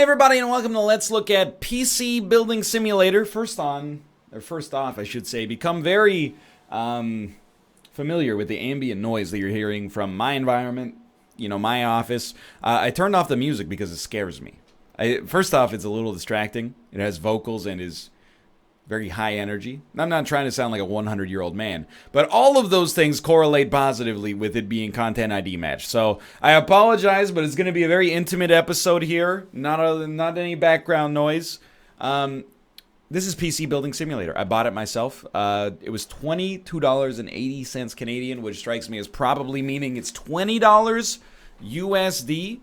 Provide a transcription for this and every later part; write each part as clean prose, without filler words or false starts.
Hey everybody, and welcome to Let's Look at PC Building Simulator. First off, I should say, become very familiar with the ambient noise that you're hearing from my environment, my office. I turned off the music because it scares me. First off, it's a little distracting. It has vocals and is very high energy. I'm not trying to sound like a 100-year-old man, but all of those things correlate positively with it being Content ID match. So I apologize, but it's going to be a very intimate episode here. Not any background noise. This is PC Building Simulator. I bought it myself. It was $22.80 Canadian, which strikes me as probably meaning it's $20 USD.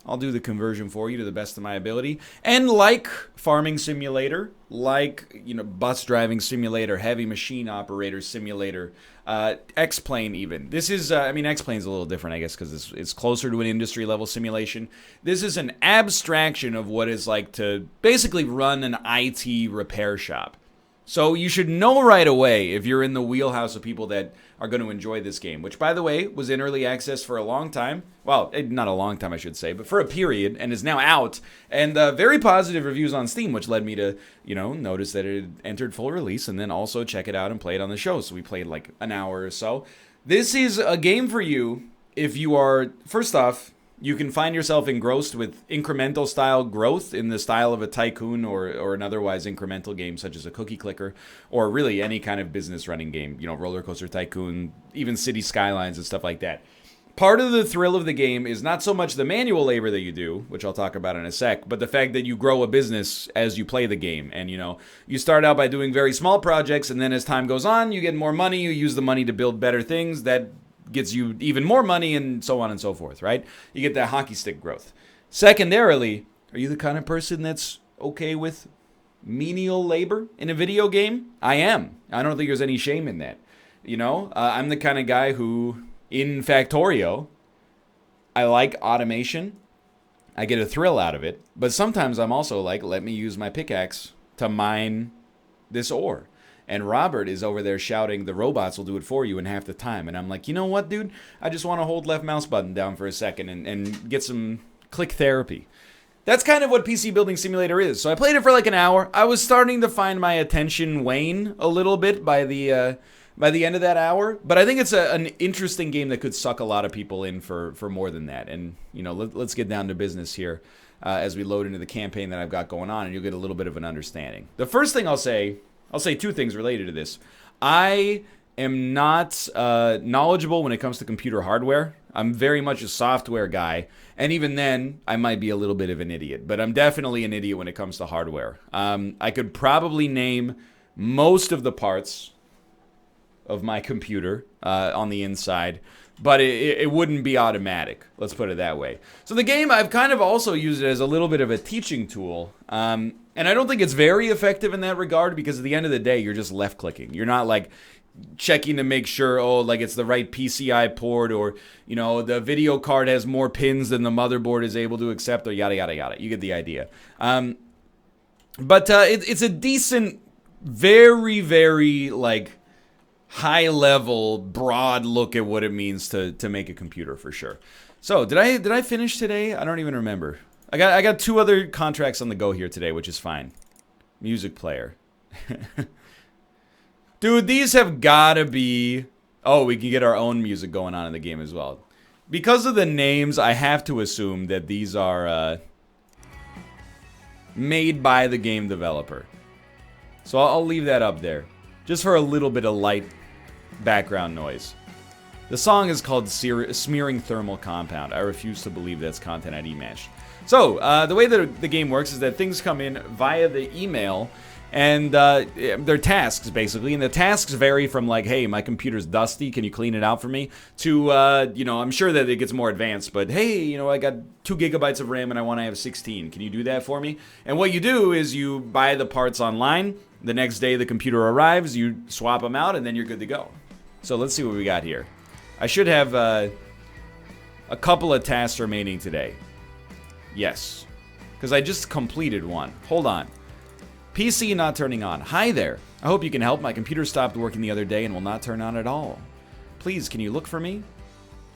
I'll do the conversion for you to the best of my ability. And like Farming Simulator, like, bus driving simulator, heavy machine operator simulator, X-Plane even. This is, X-Plane's a little different, I guess, because it's closer to an industry level simulation. This is an abstraction of what it's like to basically run an IT repair shop. So you should know right away if you're in the wheelhouse of people that are going to enjoy this game, which, by the way, was in early access for a long time. Well, not a long time, I should say, but for a period, and is now out. And very positive reviews on Steam, which led me to, notice that it had entered full release, and then also check it out and play it on the show. So we played like an hour or so. This is a game for you if you are, first off, you can find yourself engrossed with incremental style growth in the style of a tycoon or an otherwise incremental game such as a cookie clicker, or really any kind of business running game, roller coaster tycoon, even city skylines and stuff like that. Part of the thrill of the game is not so much the manual labor that you do, which I'll talk about in a sec, but the fact that you grow a business as you play the game. And, you start out by doing very small projects, and then as time goes on, you get more money, you use the money to build better things that gets you even more money, and so on and so forth, right? You get that hockey stick growth. Secondarily, are you the kind of person that's okay with menial labor in a video game? I am. I don't think there's any shame in that. I'm the kind of guy who, in Factorio, I like automation. I get a thrill out of it. But sometimes I'm also like, let me use my pickaxe to mine this ore. And Robert is over there shouting, the robots will do it for you in half the time. And I'm like, you know what, dude? I just want to hold left mouse button down for a second and get some click therapy. That's kind of what PC Building Simulator is. So I played it for like an hour. I was starting to find my attention wane a little bit by the end of that hour. But I think it's an interesting game that could suck a lot of people in for more than that. And, let's get down to business here as we load into the campaign that I've got going on, and you'll get a little bit of an understanding. The first thing I'll say two things related to this. I am not knowledgeable when it comes to computer hardware. I'm very much a software guy. And even then, I might be a little bit of an idiot. But I'm definitely an idiot when it comes to hardware. I could probably name most of the parts of my computer on the inside. But it wouldn't be automatic. Let's put it that way. So the game, I've kind of also used it as a little bit of a teaching tool. And I don't think it's very effective in that regard, because at the end of the day, you're just left clicking. You're not like checking to make sure, it's the right PCI port, or, the video card has more pins than the motherboard is able to accept, or yada, yada, yada. You get the idea. But it's a decent, very, very, high level, broad look at what it means to make a computer, for sure. So, did I finish today? I don't even remember. I got 2 other contracts on the go here today, which is fine. Music player. Dude, these have gotta be... Oh, we can get our own music going on in the game as well. Because of the names, I have to assume that these are made by the game developer. So I'll leave that up there, just for a little bit of light background noise. The song is called Smearing Thermal Compound. I refuse to believe that's Content ID matched. So, the way that the game works is that things come in via the email, and they're tasks, basically. And the tasks vary from, hey, my computer's dusty, can you clean it out for me? To, I'm sure that it gets more advanced, but, hey, I got 2 gigabytes of RAM and I want to have 16. Can you do that for me? And what you do is you buy the parts online. The next day the computer arrives, you swap them out, and then you're good to go. So let's see what we got here. I should have a couple of tasks remaining today. Yes, because I just completed one. Hold on. PC not turning on. Hi there. I hope you can help. My computer stopped working the other day and will not turn on at all. Please, can you look for me?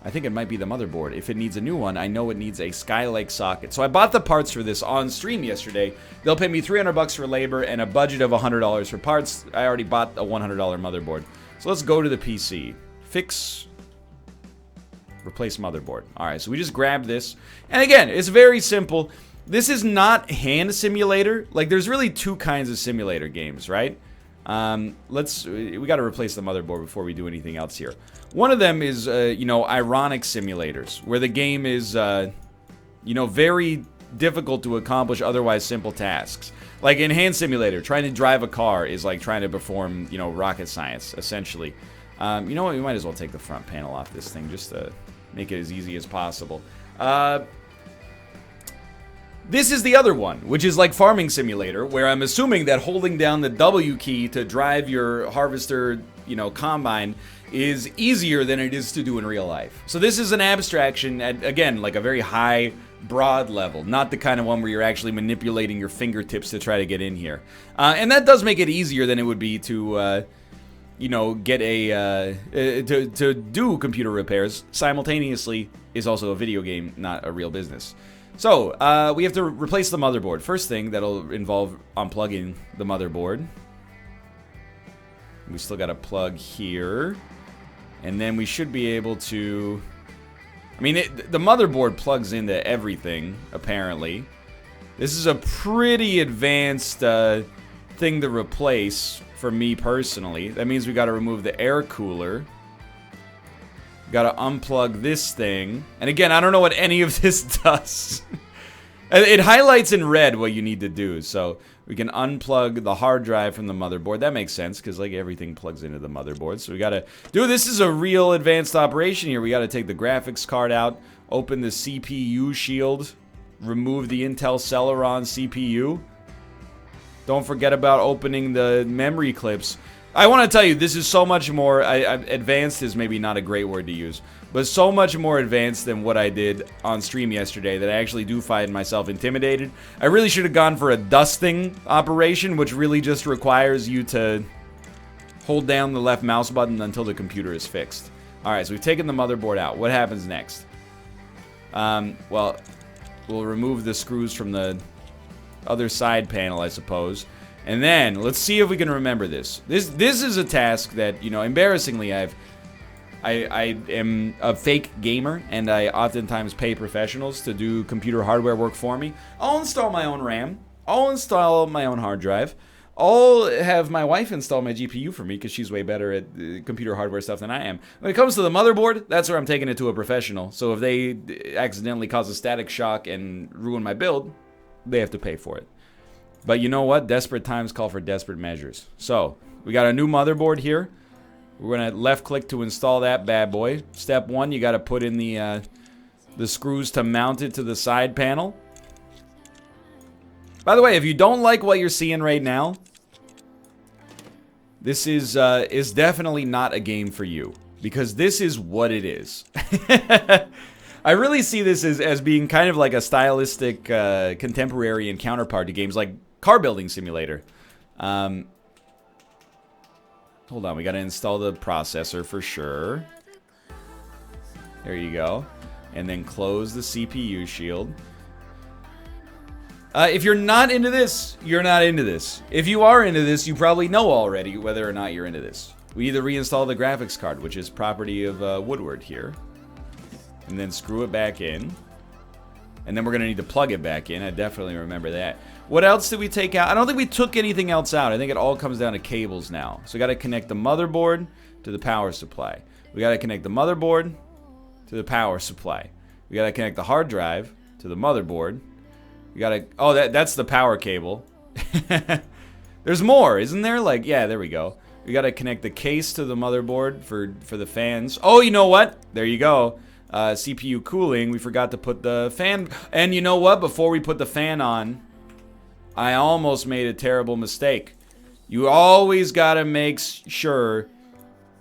I think it might be the motherboard. If it needs a new one, I know it needs a Skylake socket. So I bought the parts for this on stream yesterday. They'll pay me $300 for labor and a budget of $100 for parts. I already bought a $100 motherboard. So let's go to the PC. Fix, replace motherboard. All right, so we just grab this. And again, it's very simple. This is not hand simulator. Like, there's really two kinds of simulator games, right? We got to replace the motherboard before we do anything else here. One of them is, ironic simulators, where the game is, very difficult to accomplish otherwise simple tasks. Like in Hand Simulator, trying to drive a car is like trying to perform, rocket science, essentially. You know what? We might as well take the front panel off this thing just to make it as easy as possible. This is the other one, which is like Farming Simulator, where I'm assuming that holding down the W key to drive your harvester, combine is easier than it is to do in real life. So this is an abstraction at, again, like a very high, broad level, not the kind of one where you're actually manipulating your fingertips to try to get in here. And that does make it easier than it would be to, get to do computer repairs simultaneously is also a video game, not a real business. So, we have to replace the motherboard. First thing, that'll involve unplugging the motherboard. We still got to plug here. And then we should be able to... the motherboard plugs into everything, apparently. This is a pretty advanced thing to replace for me personally. That means we got to remove the air cooler. Got to unplug this thing. And again, I don't know what any of this does. It highlights in red what you need to do. So we can unplug the hard drive from the motherboard. That makes sense because like everything plugs into the motherboard. So we got to do this is a real advanced operation here. We got to take the graphics card out, open the CPU shield, remove the Intel Celeron CPU. Don't forget about opening the memory clips. I want to tell you, this is so much more, advanced is maybe not a great word to use, but so much more advanced than what I did on stream yesterday that I actually do find myself intimidated. I really should have gone for a dusting operation, which really just requires you to hold down the left mouse button until the computer is fixed. Alright, so we've taken the motherboard out. What happens next? Well, we'll remove the screws from the other side panel, I suppose. And then, let's see if we can remember this. This is a task that, embarrassingly, I am a fake gamer, and I oftentimes pay professionals to do computer hardware work for me. I'll install my own RAM. I'll install my own hard drive. I'll have my wife install my GPU for me, because she's way better at computer hardware stuff than I am. When it comes to the motherboard, that's where I'm taking it to a professional. So if they accidentally cause a static shock and ruin my build, they have to pay for it. But you know what? Desperate times call for desperate measures. So, we got a new motherboard here. We're going to left click to install that bad boy. Step 1, you got to put in the screws to mount it to the side panel. By the way, if you don't like what you're seeing right now, this is definitely not a game for you. Because this is what it is. I really see this as being kind of like a stylistic contemporary and counterpart to games like Car Building Simulator. Hold on, we gotta install the processor for sure. There you go. And then close the CPU shield. If you're not into this, you're not into this. If you are into this, you probably know already whether or not you're into this. We either reinstall the graphics card, which is property of Woodward here. And then screw it back in. And then we're going to need to plug it back in. I definitely remember that. What else did we take out? I don't think we took anything else out. I think it all comes down to cables now. So we got to connect the motherboard to the power supply. We got to connect the motherboard to the power supply. We got to connect the hard drive to the motherboard. We got to... Oh, that's the power cable. There's more, isn't there? Like, yeah, there we go. We got to connect the case to the motherboard for the fans. Oh, you know what? There you go. CPU cooling, we forgot to put the fan, and you know what, before we put the fan on, I almost made a terrible mistake. You always gotta make sure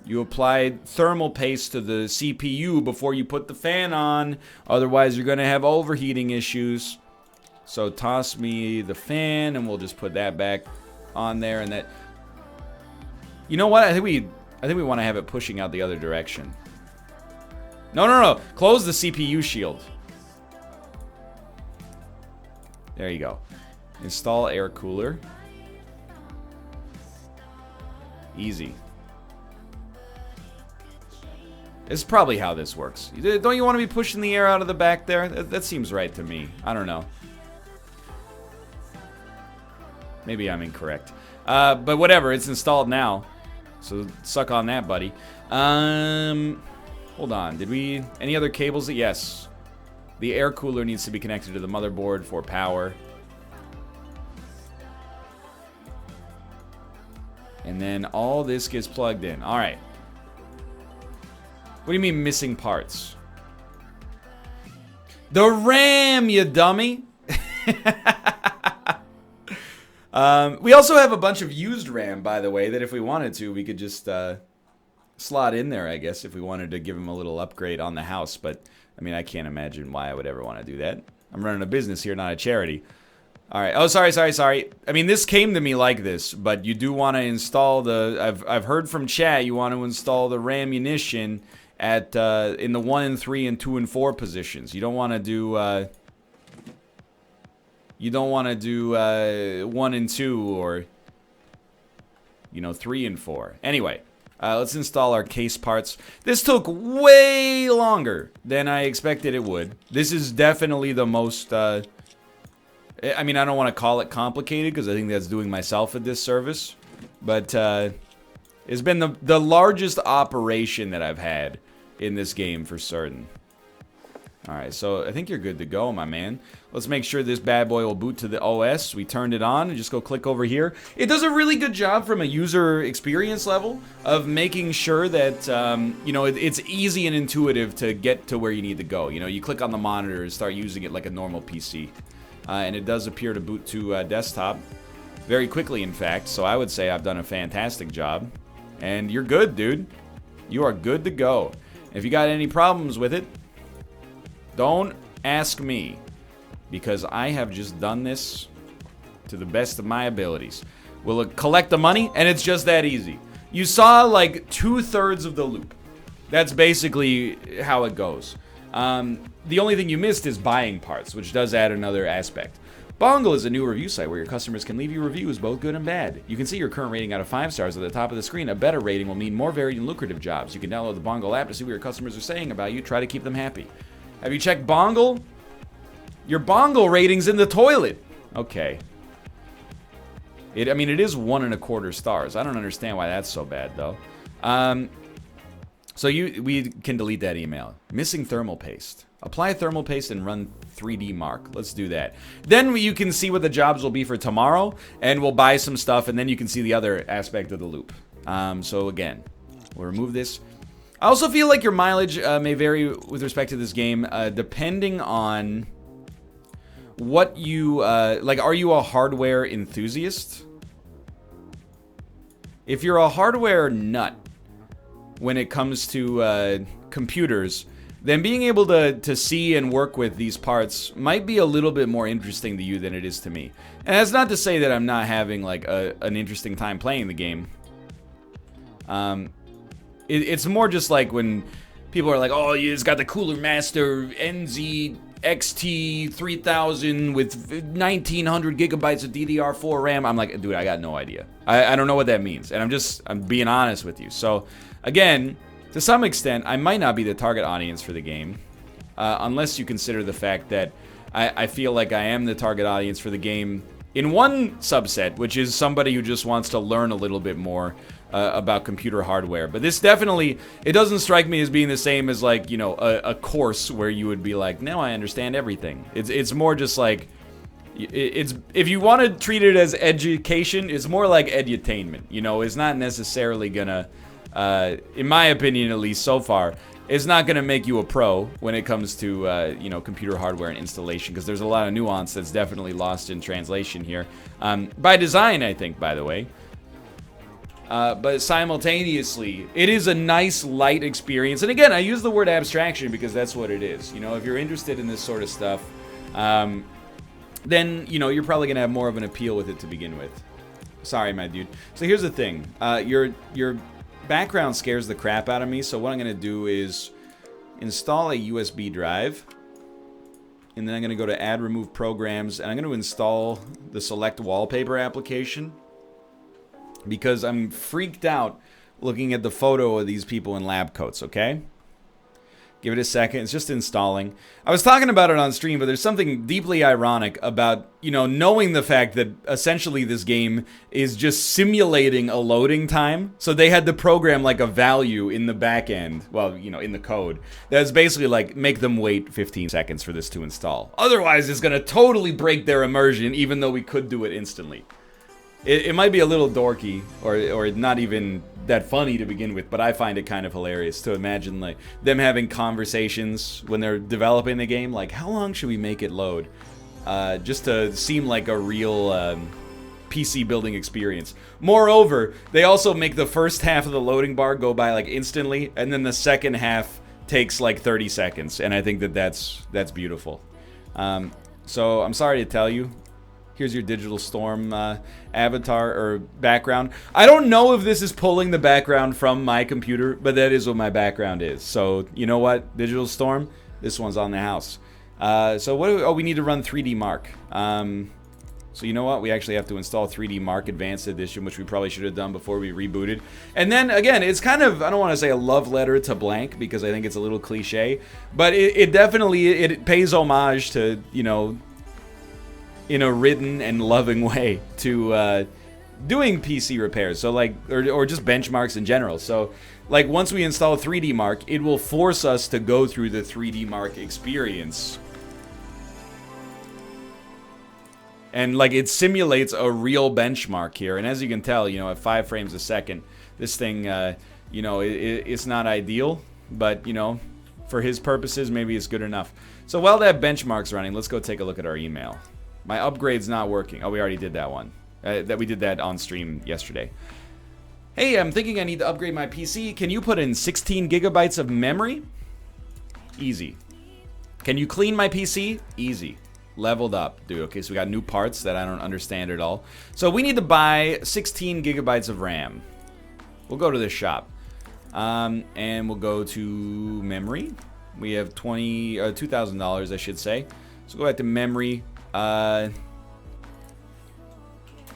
you apply thermal paste to the CPU before you put the fan on, otherwise you're gonna have overheating issues. So toss me the fan, and we'll just put that back on there, and that, you know what, I think we want to have it pushing out the other direction. No. Close the CPU shield. There you go. Install air cooler. Easy. It's probably how this works. Don't you want to be pushing the air out of the back there? That seems right to me. I don't know. Maybe I'm incorrect. But whatever, it's installed now. So suck on that, buddy. Hold on. Did we... Any other cables? Yes. The air cooler needs to be connected to the motherboard for power. And then all this gets plugged in. All right. What do you mean missing parts? The RAM, you dummy! We also have a bunch of used RAM, by the way, that if we wanted to, we could just slot in there, I guess, if we wanted to give him a little upgrade on the house. But, I mean, I can't imagine why I would ever want to do that. I'm running a business here, not a charity. All right. Oh, sorry. I mean, this came to me like this, but you do want to install the... I've heard from chat you want to install the RAM munition at in the 1 and 3 and 2 and 4 positions. You don't want to do... You don't want to do 1 and 2 or, you know, 3 and 4. Anyway, let's install our case parts. This took way longer than I expected it would. This is definitely the most, I mean, I don't want to call it complicated because I think that's doing myself a disservice. But it's been the largest operation that I've had in this game for certain. Alright, so I think you're good to go, my man. Let's make sure this bad boy will boot to the OS. We turned it on and just go click over here. It does a really good job from a user experience level of making sure that, you know, it's easy and intuitive to get to where you need to go. You know, you click on the monitor and start using it like a normal PC. And it does appear to boot to desktop very quickly, in fact. So I would say I've done a fantastic job. And you're good, dude. You are good to go. If you got any problems with it, don't ask me, because I have just done this to the best of my abilities. We'll collect the money, and it's just that easy. You saw like 2/3 of the loop. That's basically how it goes. The only thing you missed is buying parts, which does add another aspect. Bongle is a new review site where your customers can leave you reviews, both good and bad. You can see your current rating out of 5 stars at the top of the screen. A better rating will mean more varied and lucrative jobs. You can download the Bongle app to see what your customers are saying about you. Try to keep them happy. Have you checked Bongle? Your Bongle rating's in the toilet. Okay. I mean, it is 1 1/4 stars. I don't understand why that's so bad, though. So we can delete that email. Missing thermal paste. Apply thermal paste and run 3D mark. Let's do that. Then you can see what the jobs will be for tomorrow, and we'll buy some stuff, and then you can see the other aspect of the loop. So again, we'll remove this. I also feel like your mileage may vary with respect to this game, depending on what you, like, are you a hardware enthusiast? If you're a hardware nut when it comes to computers, then being able to see and work with these parts might be a little bit more interesting to you than it is to me. And that's not to say that I'm not having, like, an interesting time playing the game. It's more just like when people are like, oh, it's got the Cooler Master NZ XT 3000 with 1900 gigabytes of DDR4 RAM. I'm like, dude, I got no idea. I don't know what that means. And I'm being honest with you. So, again, to some extent, I might not be the target audience for the game. Unless you consider the fact that I feel like I am the target audience for the game in one subset, which is somebody who just wants to learn a little bit more about computer hardware. But this definitely, it doesn't strike me as being the same as, like, you know, a course where you would be like, now I understand everything. It's more just like, if you want to treat it as education, it's more like edutainment. You know, it's not necessarily gonna, in my opinion at least so far, it's not gonna make you a pro when it comes to, you know, computer hardware and installation, because there's a lot of nuance that's definitely lost in translation here. By design, I think, by the way. But simultaneously, it is a nice, light experience. And again, I use the word abstraction because that's what it is. You know, if you're interested in this sort of stuff, then, you know, you're probably going to have more of an appeal with it to begin with. Sorry, my dude. So here's the thing. Your background scares the crap out of me, so what I'm going to do is install a USB drive. And then I'm going to go to Add Remove Programs. And I'm going to install the Select Wallpaper application. Because I'm freaked out looking at the photo of these people in lab coats, okay? Give it a second. It's just installing. I was talking about it on stream, but there's something deeply ironic about, you know, knowing the fact that essentially this game is just simulating a loading time. So they had to program like a value in the back end, well, you know, in the code. That's basically like, make them wait 15 seconds for this to install. Otherwise, it's going to totally break their immersion, even though we could do it instantly. It might be a little dorky, or not even that funny to begin with, but I find it kind of hilarious to imagine like them having conversations when they're developing the game, like how long should we make it load, just to seem like a real PC building experience. Moreover, they also make the first half of the loading bar go by like instantly, and then the second half takes like 30 seconds, and I think that that's beautiful. So I'm sorry to tell you. Here's your Digital Storm avatar or background. I don't know if this is pulling the background from my computer, but that is what my background is. So, you know what? Digital Storm, this one's on the house. So what we need to run 3D Mark. So you know what? We actually have to install 3D Mark Advanced Edition, which we probably should have done before we rebooted. And then, again, it's kind of, I don't want to say a love letter to Blank, because I think it's a little cliche, but it definitely, it pays homage to, you know, in a written and loving way to doing PC repairs, so like, or just benchmarks in general. So like once we install 3D Mark, it will force us to go through the 3D Mark experience, and like it simulates a real benchmark here. And as you can tell, you know, at 5 frames a second, this thing, you know, it's not ideal, but you know, for his purposes, maybe it's good enough. So while that benchmark's running, let's go take a look at our email. My upgrade's not working. Oh, we already did that one. We did that on stream yesterday. Hey, I'm thinking I need to upgrade my PC. Can you put in 16 gigabytes of memory? Easy. Can you clean my PC? Easy. Leveled up, dude. Okay, so we got new parts that I don't understand at all. So we need to buy 16 gigabytes of RAM. We'll go to this shop. And we'll go to memory. We have $2,000, I should say. So go back to memory.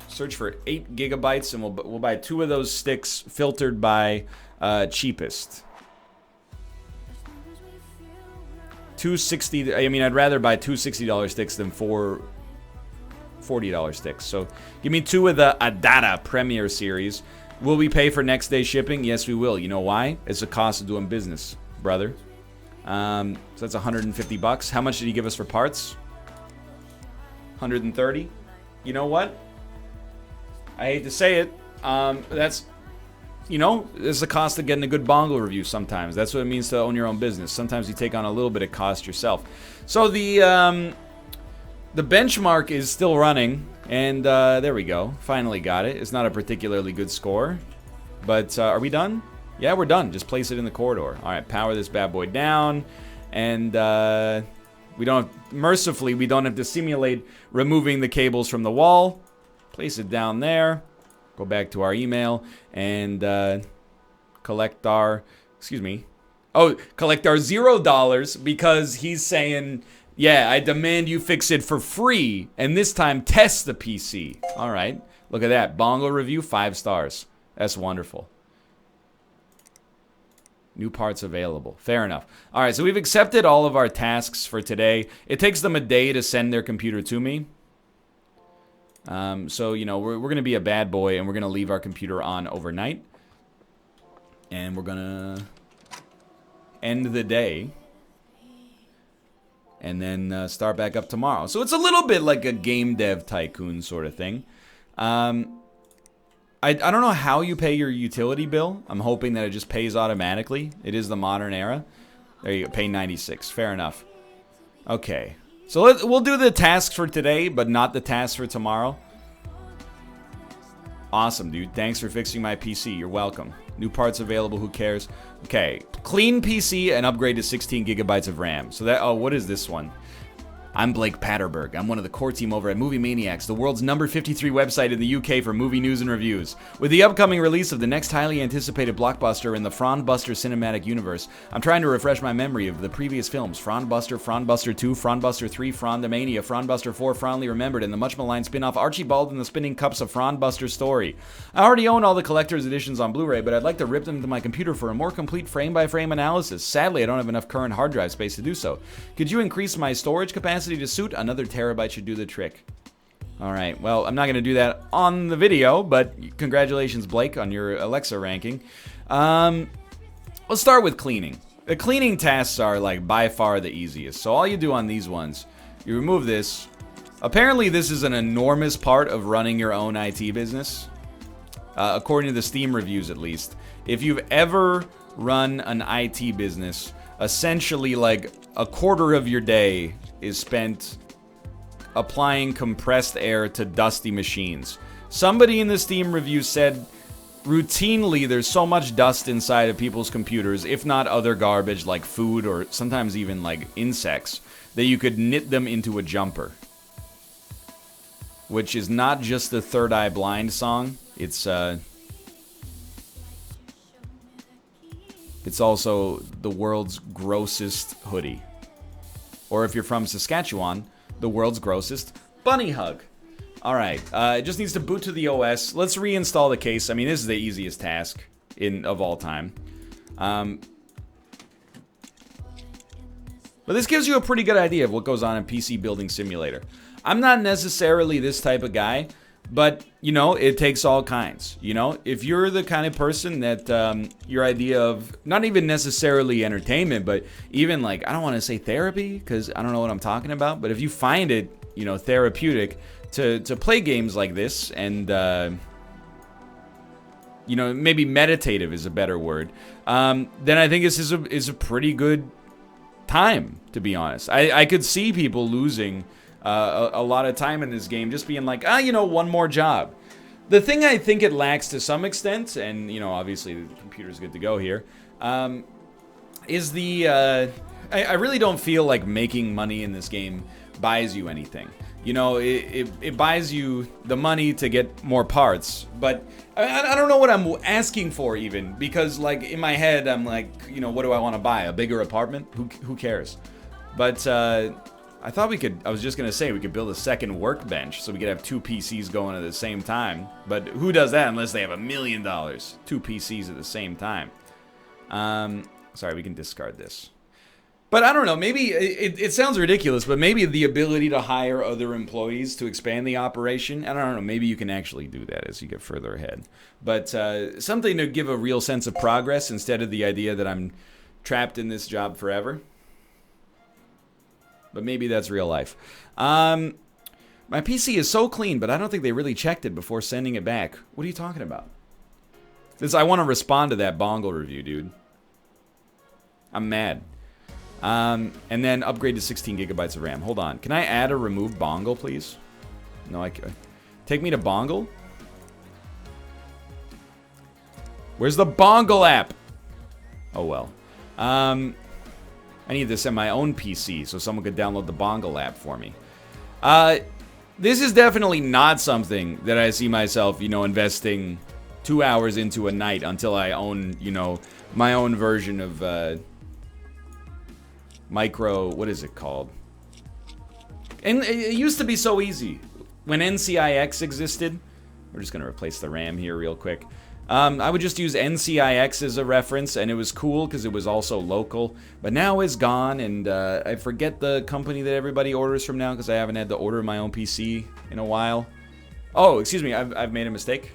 Search for 8 gigabytes, and we'll buy 2 of those sticks filtered by cheapest. 260. I mean, I'd rather buy 2 $60 sticks than 4 $40 sticks. So give me 2 of the Adata Premier Series. Will we pay for next day shipping? Yes, we will. You know why? It's the cost of doing business, brother. So that's 150 bucks. How much did he give us for parts? 130. You know what? I hate to say it. That's, you know, it's the cost of getting a good bongo review sometimes. That's what it means to own your own business. Sometimes you take on a little bit of cost yourself. So the benchmark is still running, and there we go. Finally got it. It's not a particularly good score, but are we done? Yeah, we're done. Just place it in the corridor. All right, power this bad boy down, and we don't, mercifully, we don't have to simulate removing the cables from the wall. Place it down there. Go back to our email and collect our, collect our $0 because he's saying, yeah, I demand you fix it for free, and this time test the PC. All right, look at that. Bongo review, 5 stars. That's wonderful. New parts available. Fair enough. All right, so we've accepted all of our tasks for today. It takes them a day to send their computer to me. So, you know, we're going to be a bad boy, and we're going to leave our computer on overnight. And we're going to end the day. And then start back up tomorrow. So it's a little bit like a game dev tycoon sort of thing. I don't know how you pay your utility bill. I'm hoping that it just pays automatically. It is the modern era. There you go, pay 96. Fair enough. Okay. So we'll do the tasks for today, but not the tasks for tomorrow. Awesome, dude. Thanks for fixing my PC. You're welcome. New parts available, who cares? Okay. Clean PC and upgrade to 16 gigabytes of RAM. So that, oh, what is this one? I'm Blake Patterberg. I'm one of the core team over at Movie Maniacs, the world's number 53 website in the UK for movie news and reviews. With the upcoming release of the next highly anticipated blockbuster in the Frondbuster cinematic universe, I'm trying to refresh my memory of the previous films: Frondbuster, Frondbuster 2, Frondbuster 3, Frondamania, Frondbuster 4, Fondly Remembered, and the much maligned spin-off Archibald and the Spinning Cups of Frondbuster Story. I already own all the collector's editions on Blu-ray, but I'd like to rip them to my computer for a more complete frame-by-frame analysis. Sadly, I don't have enough current hard drive space to do so. Could you increase my storage capacity to suit? Another terabyte should do the trick. All right, well, I'm not going to do that on the video, but congratulations, Blake, on your Alexa ranking. Let's start with cleaning. The cleaning tasks are, like, by far the easiest. So all you do on these ones, you remove this. Apparently, this is an enormous part of running your own IT business, according to the Steam reviews, at least. If you've ever run an IT business, essentially, like, a quarter of your day is spent applying compressed air to dusty machines. Somebody in the Steam review said routinely there's so much dust inside of people's computers, if not other garbage like food or sometimes even like insects, that you could knit them into a jumper. Which is not just the Third Eye Blind song, it's also the world's grossest hoodie. Or if you're from Saskatchewan, the world's grossest bunny hug. Alright, it just needs to boot to the OS. Let's reinstall the case. I mean, this is the easiest task of all time. But this gives you a pretty good idea of what goes on in PC Building Simulator. I'm not necessarily this type of guy, but, you know, it takes all kinds. You know, if you're the kind of person that your idea of, not even necessarily entertainment, but even like, I don't want to say therapy, because I don't know what I'm talking about, but if you find it, you know, therapeutic to play games like this, and, you know, maybe meditative is a better word, then I think this is a pretty good time, to be honest. I could see people losing a lot of time in this game, just being like, you know, one more job. The thing I think it lacks to some extent, and, you know, obviously the computer's good to go here, is the, I really don't feel like making money in this game buys you anything. You know, it buys you the money to get more parts, but I don't know what I'm asking for even, because, like, in my head, I'm like, you know, what do I want to buy? A bigger apartment? Who cares? But, I thought I was just going to say we could build a second workbench so we could have two PCs going at the same time. But who does that unless they have $1 million? Two PCs at the same time. Sorry, we can discard this. But I don't know, maybe, it sounds ridiculous, but maybe the ability to hire other employees to expand the operation, I don't know, maybe you can actually do that as you get further ahead. But something to give a real sense of progress instead of the idea that I'm trapped in this job forever. But maybe that's real life. My PC is so clean, but I don't think they really checked it before sending it back. What are you talking about? I want to respond to that Bongle review, dude. I'm mad. And then upgrade to 16 gigabytes of RAM. Hold on. Can I add or remove Bongle, please? No, I can't. Take me to Bongle? Where's the Bongle app? Oh, well. I need this on my own PC so someone could download the Bongle app for me. This is definitely not something that I see myself, you know, investing 2 hours into a night until I own, you know, my own version of what is it called? And it used to be so easy. When NCIX existed, we're just going to replace the RAM here real quick. I would just use NCIX as a reference, and it was cool because it was also local. But now it's gone, and I forget the company that everybody orders from now because I haven't had to order my own PC in a while. Oh, excuse me, I've made a mistake.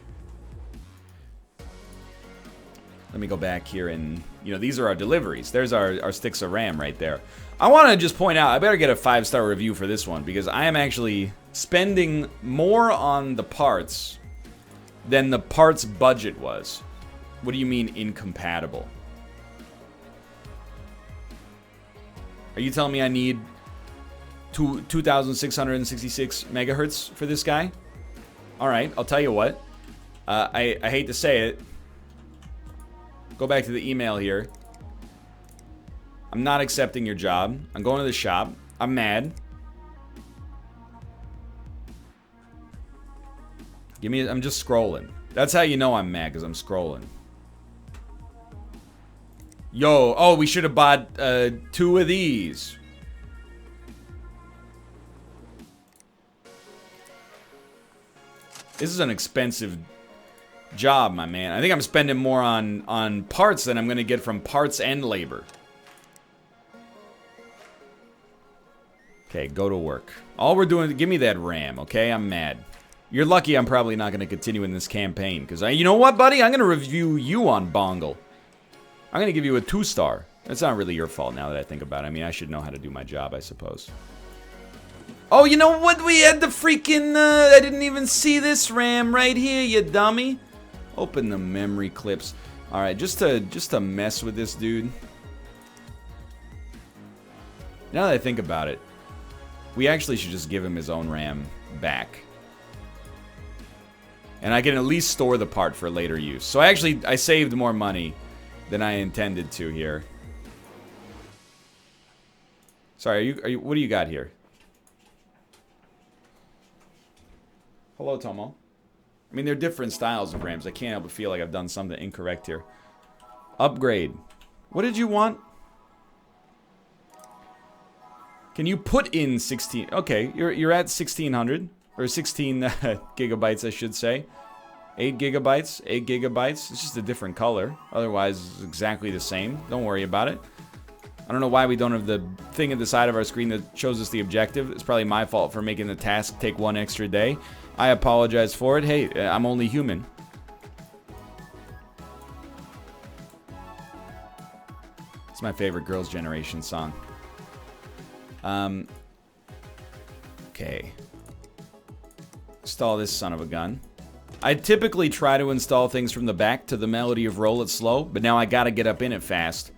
Let me go back here and, you know, these are our deliveries. There's our sticks of RAM right there. I want to just point out, I better get a 5-star review for this one because I am actually spending more on the parts than the parts budget was. What do you mean incompatible? Are you telling me I need 2,666 megahertz for this guy? Alright, I'll tell you what. I hate to say it. Go back to the email here. I'm not accepting your job. I'm going to the shop. I'm mad. Give me, I'm just scrolling. That's how you know I'm mad, because I'm scrolling. Yo, oh, we should have bought 2 of these. This is an expensive job, my man. I think I'm spending more on parts than I'm going to get from parts and labor. Okay, go to work. All we're doing, give me that RAM, okay? I'm mad. You're lucky I'm probably not going to continue in this campaign, because you know what, buddy? I'm going to review you on Bongle. I'm going to give you a 2-star. It's not really your fault now that I think about it. I mean, I should know how to do my job, I suppose. Oh, you know what? We had the freaking, I didn't even see this RAM right here, you dummy. Open the memory clips. All right, just to mess with this dude. Now that I think about it, we actually should just give him his own RAM back. And I can at least store the part for later use. So I saved more money than I intended to here. Sorry, are you what do you got here? Hello, Tomo. I mean, they're different styles of RAMs. I can't help but feel like I've done something incorrect here. Upgrade. What did you want? Can you put in 16? Okay, you're at 1600 or 16 gigabytes, I should say. 8 gigabytes, 8 gigabytes. It's just a different color. Otherwise, it's exactly the same. Don't worry about it. I don't know why we don't have the thing at the side of our screen that shows us the objective. It's probably my fault for making the task take 1 extra day. I apologize for it. Hey, I'm only human. It's my favorite Girls' Generation song. Okay. Install this son of a gun. I typically try to install things from the back to the melody of Roll It Slow, but now I gotta get up in it fast.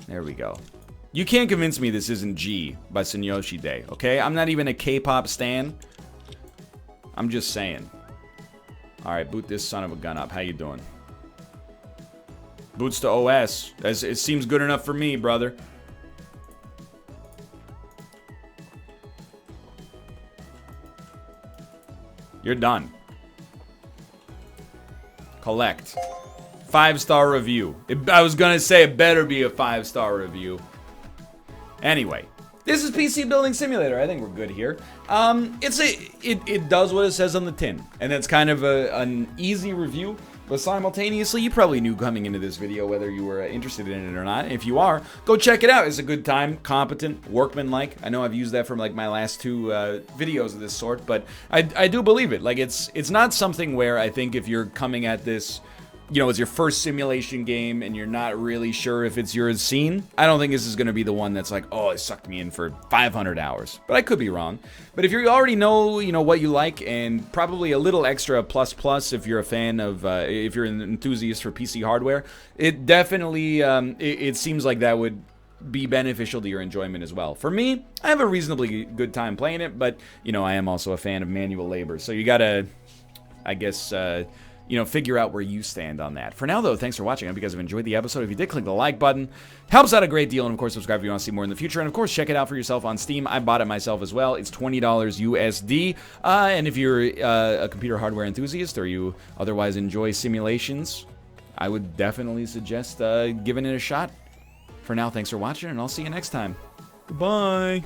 There we go. You can't convince me this isn't G by Sunyoshi Day, okay? I'm not even a K-pop stan. I'm just saying. Alright, boot this son of a gun up. How you doing? Boots to OS. It seems good enough for me, brother. You're done. Collect. 5-star review. I was gonna say it better be a 5-star review. Anyway, this is PC Building Simulator. I think we're good here. It does what it says on the tin, and that's kind of an easy review. But simultaneously, you probably knew coming into this video whether you were interested in it or not. If you are, go check it out. It's a good time, competent, workmanlike. I know I've used that from like my last 2 videos of this sort, but I do believe it. Like it's not something where I think if you're coming at this, you know, it's your first simulation game and you're not really sure if it's your scene, I don't think this is going to be the one that's like, oh, it sucked me in for 500 hours. But I could be wrong. But if you already know, you know, what you like, and probably a little extra plus if you're a fan of, if you're an enthusiast for PC hardware, it definitely, it seems like that would be beneficial to your enjoyment as well. For me, I have a reasonably good time playing it, but, you know, I am also a fan of manual labor. So you gotta, I guess, you know, figure out where you stand on that. For now, though, thanks for watching. I hope you guys have enjoyed the episode. If you did, click the like button. Helps out a great deal. And, of course, subscribe if you want to see more in the future. And, of course, check it out for yourself on Steam. I bought it myself as well. It's $20 USD. And if you're a computer hardware enthusiast or you otherwise enjoy simulations, I would definitely suggest giving it a shot. For now, thanks for watching, and I'll see you next time. Goodbye.